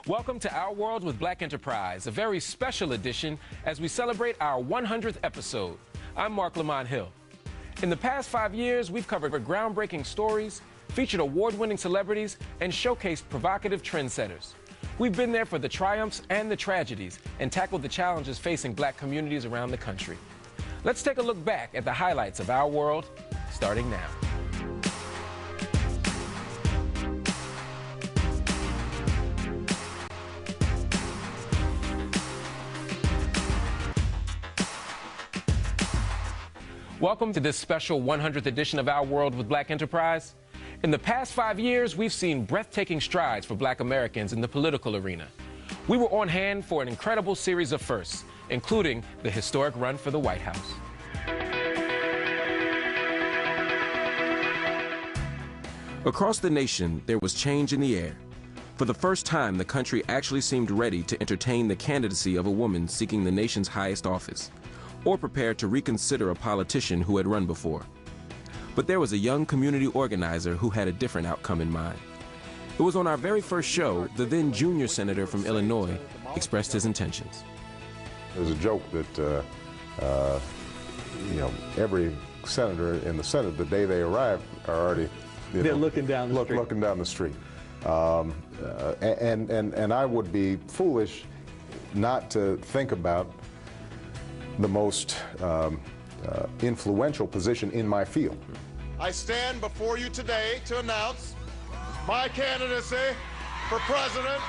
Welcome to Our World with Black Enterprise, a very special edition as we celebrate our 100th episode. I'm Marc Lamont Hill. In the past 5 years, we've covered groundbreaking stories, featured award-winning celebrities, and showcased provocative trendsetters. We've been there for the triumphs and the tragedies and tackled the challenges facing black communities around the country. Let's take a look back at the highlights of Our World, starting now. Welcome to this special 100th edition of Our World with Black Enterprise. In the past 5 years, we've seen breathtaking strides for black Americans in the political arena. We were on hand for an incredible series of firsts, including the historic run for the White House. Across the nation, there was change in the air. For the first time, the country actually seemed ready to entertain the candidacy of a woman seeking the nation's highest office, or prepared to reconsider a politician who had run before. But there was a young community organizer who had a different outcome in mind. It was on our very first show, the then junior senator from Illinois expressed his intentions. There's a joke that, every senator in the Senate, the day they arrive, are already they're looking down the street. Looking down the street. And I would be foolish not to think about the most influential position in my field. I stand before you today to announce my candidacy for President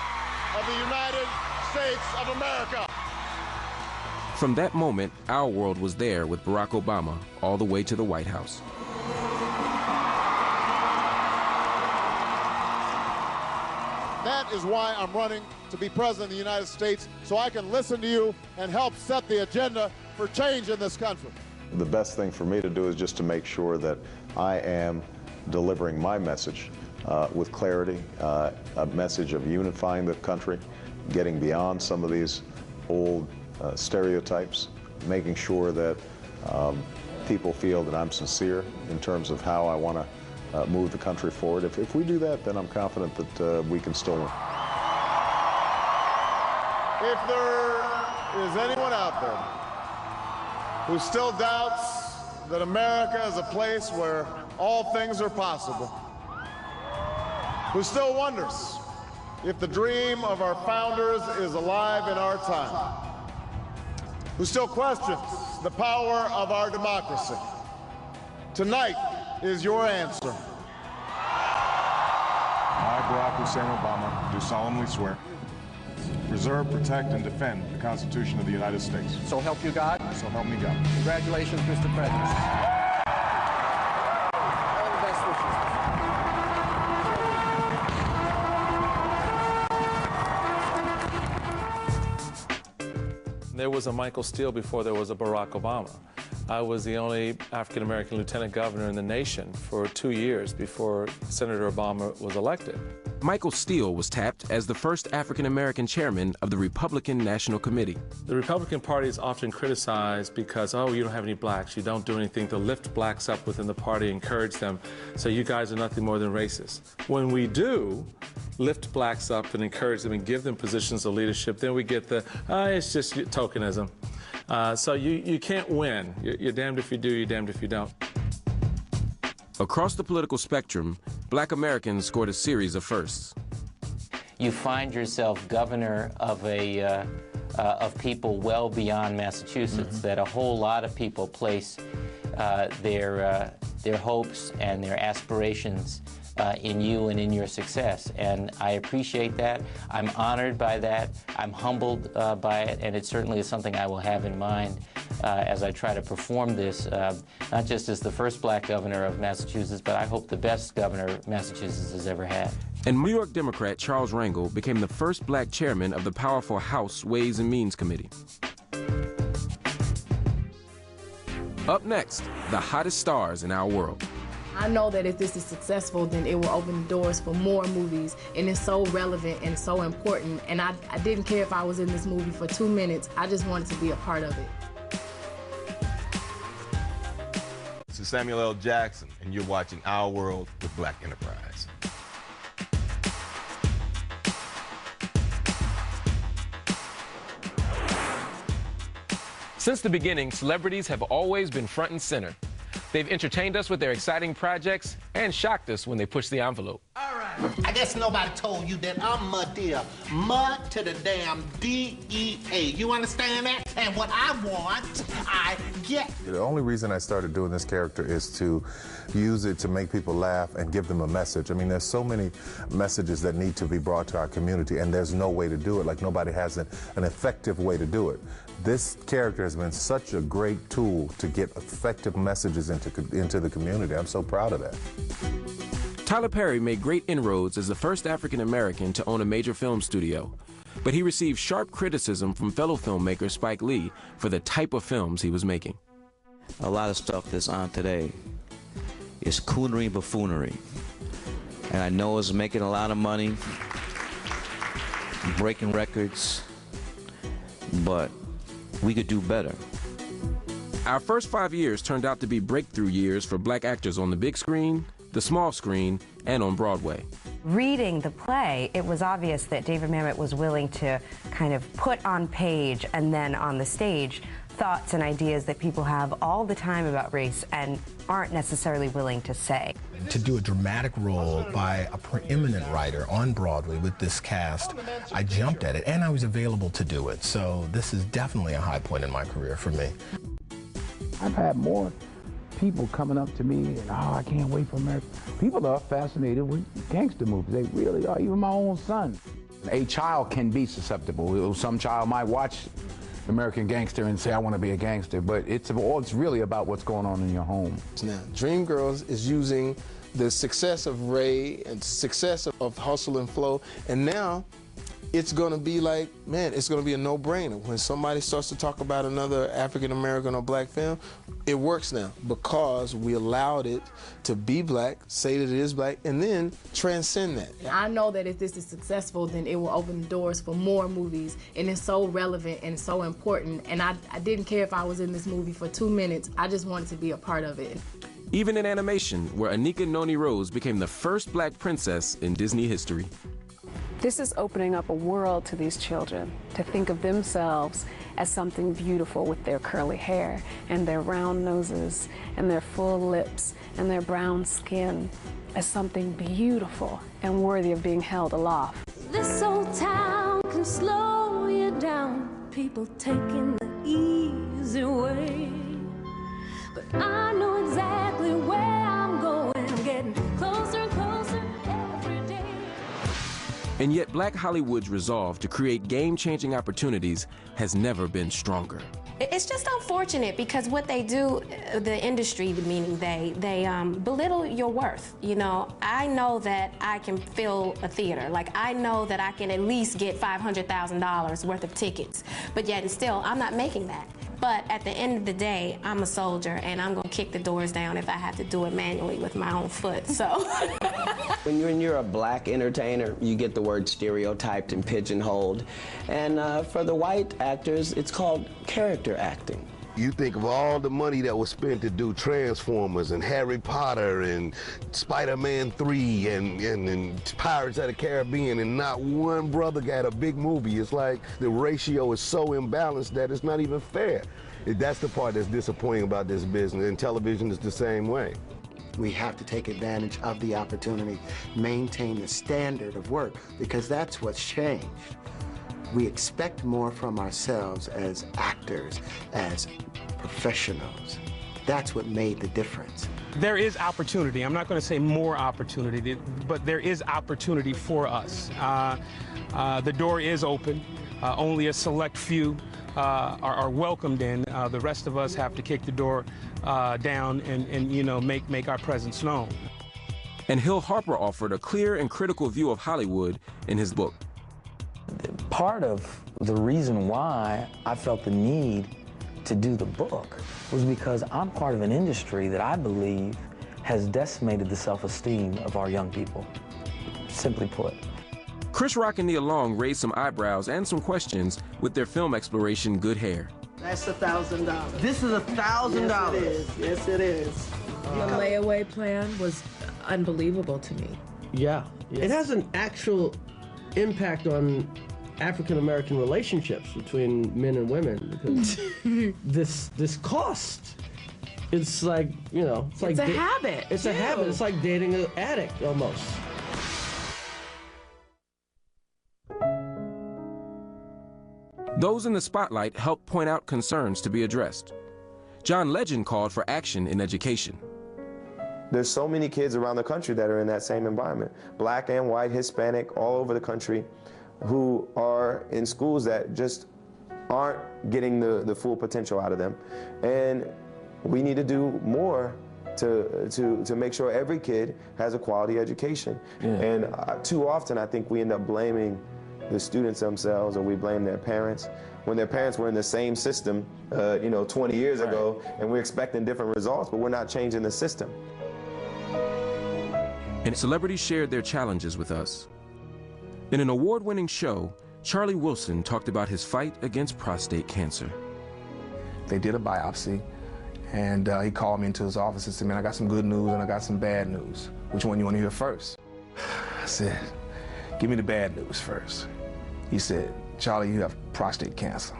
of the United States of America. From that moment, Our World was there with Barack Obama all the way to the White House. That is why I'm running to be President of the United States, so I can listen to you and help set the agenda for change in this country. The best thing for me to do is just to make sure that I am delivering my message with clarity, a message of unifying the country, getting beyond some of these old stereotypes, making sure that people feel that I'm sincere in terms of how I want to move the country forward. If we do that, then I'm confident that we can still win. If there is anyone out there who still doubts that America is a place where all things are possible, who still wonders if the dream of our founders is alive in our time, who still questions the power of our democracy, tonight is your answer. I, Barack Hussein Obama, do solemnly swear to preserve, protect, and defend the Constitution of the United States. So help you God. So help me God. Congratulations, Mr. President. All the best wishes. There was a Michael Steele before there was a Barack Obama. I was the only African-American lieutenant governor in the nation for 2 years before Senator Obama was elected. Michael Steele was tapped as the first African-American chairman of the Republican National Committee. The Republican Party is often criticized because, oh, you don't have any blacks, you don't do anything to lift blacks up within the party, encourage them, so you guys are nothing more than racist. When we do lift blacks up and encourage them and give them positions of leadership, then we get the, it's just tokenism. So you can't win. You're damned if you do, you're damned if you don't. Across the political spectrum, black Americans scored a series of firsts. You find yourself governor of of people well beyond Massachusetts, that a whole lot of people place their hopes and their aspirations in you and in your success. And I appreciate that. I'm honored by that. I'm humbled by it, and it certainly is something I will have in mind as I try to perform this, not just as the first black governor of Massachusetts, but I hope the best governor Massachusetts has ever had. And New York Democrat Charles Rangel became the first black chairman of the powerful House Ways and Means Committee. Up next, the hottest stars in our world. I know that if this is successful, then it will open the doors for more movies, and it's so relevant and so important, and I didn't care if I was in this movie for 2 minutes. I just wanted to be a part of it. This is Samuel L. Jackson, and you're watching Our World with Black Enterprise. Since the beginning, celebrities have always been front and center. They've entertained us with their exciting projects and shocked us when they pushed the envelope. All right. I guess nobody told you that I'm Madea. Mud to the damn D-E-A. You understand that? And what I want, I get. The only reason I started doing this character is to use it to make people laugh and give them a message. I mean, there's so many messages that need to be brought to our community, and there's no way to do it. Like, nobody has an effective way to do it. This character has been such a great tool to get effective messages into the community. I'm so proud of that. Tyler Perry made great inroads as the first African American to own a major film studio, but he received sharp criticism from fellow filmmaker Spike Lee for the type of films he was making. A lot of stuff that's on today is coonery buffoonery, and I know it's making a lot of money, breaking records, but we could do better. Our first 5 years turned out to be breakthrough years for black actors on the big screen, the small screen, and on Broadway. Reading the play, it was obvious that David Mamet was willing to kind of put on page and then on the stage thoughts and ideas that people have all the time about race and aren't necessarily willing to say. To do a dramatic role by a preeminent writer on Broadway with this cast, I jumped at it, and I was available to do it. So this is definitely a high point in my career for me. I've had more people coming up to me and, oh, I can't wait for America. People are fascinated with gangster movies. They really are. Even my own son. A child can be susceptible. Some child might watch American Gangster and say, I want to be a gangster, but it's really about what's going on in your home. Now, Dreamgirls is using the success of Ray and success of Hustle and Flow, and now it's going to be like, man, it's going to be a no-brainer. When somebody starts to talk about another African-American or black film, it works now because we allowed it to be black, say that it is black, and then transcend that. I know that if this is successful, then it will open the doors for more movies, and it's so relevant and so important, and I didn't care if I was in this movie for 2 minutes. I just wanted to be a part of it. Even in animation, where Anika Noni Rose became the first black princess in Disney history. This is opening up a world to these children to think of themselves as something beautiful with their curly hair and their round noses and their full lips and their brown skin as something beautiful and worthy of being held aloft. This old town can slow you down, people taking the easy way. But I know exactly where I'm going, I'm getting closer and closer every day. And yet Black Hollywood's resolve to create game-changing opportunities has never been stronger. It's just unfortunate because what they do, the industry, meaning they belittle your worth. You know, I know that I can fill a theater. Like, I know that I can at least get $500,000 worth of tickets, but yet and still, I'm not making that. But at the end of the day, I'm a soldier, and I'm gonna kick the doors down if I have to do it manually with my own foot, so. When you're a black entertainer, you get the word stereotyped and pigeonholed. And for the white actors, it's called character acting. You think of all the money that was spent to do Transformers and Harry Potter and Spider-Man 3 and Pirates of the Caribbean, and not one brother got a big movie. It's like the ratio is so imbalanced that it's not even fair. That's the part that's disappointing about this business, and television is the same way. We have to take advantage of the opportunity, maintain the standard of work, because that's what's changed. We expect more from ourselves as actors, as professionals. That's what made the difference. There is opportunity. I'm not going to say more opportunity, but there is opportunity for us. The door is open. Only a select few are welcomed in. The rest of us have to kick the door down and you know, make our presence known. And Hill Harper offered a clear and critical view of Hollywood in his book. Part of the reason why I felt the need to do the book was because I'm part of an industry that I believe has decimated the self-esteem of our young people, simply put. Chris Rock and Nia Long raised some eyebrows and some questions with their film exploration, Good Hair. That's $1,000. This is $1,000. Yes, it is. Yes, it is. The layaway plan was unbelievable to me. Yeah. It has an actual impact on African-American relationships between men and women, because this cost. It's like, you know, it's like a habit. It's a habit. It's like dating an addict almost. Those in the spotlight helped point out concerns to be addressed. John Legend called for action in education. There's so many kids around the country that are in that same environment, black and white, Hispanic, all over the country, who are in schools that just aren't getting the full potential out of them. And we need to do more to make sure every kid has a quality education. Yeah. And too often I think we end up blaming the students themselves, or we blame their parents, when their parents were in the same system, 20 years ago, and we're expecting different results, but we're not changing the system. And celebrities shared their challenges with us. In an award-winning show, Charlie Wilson talked about his fight against prostate cancer. They did a biopsy, and he called me into his office and said, man, I got some good news and I got some bad news. Which one you want to hear first? I said, give me the bad news first. He said, Charlie, you have prostate cancer.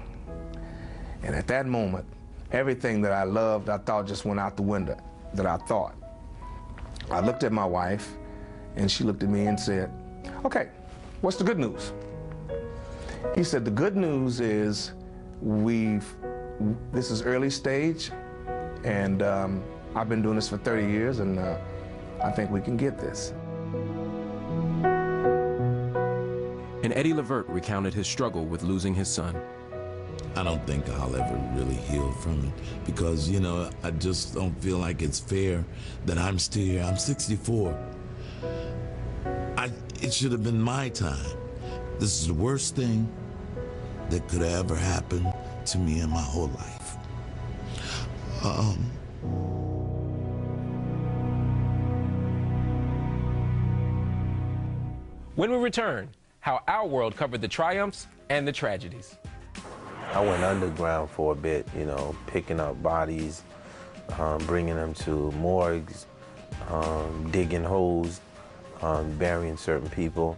And at that moment, everything that I loved, I thought just went out the window, that I thought. I looked at my wife, and she looked at me and said, okay, what's the good news? He said, the good news is this is early stage, and I've been doing this for 30 years, and I think we can get this. And Eddie Levert recounted his struggle with losing his son. I don't think I'll ever really heal from it because, I just don't feel like it's fair that I'm still here. I'm 64. It should have been my time. This is the worst thing that could have ever happened to me in my whole life. When we return, how our world covered the triumphs and the tragedies. I went underground for a bit, picking up bodies, bringing them to morgues, digging holes, burying certain people.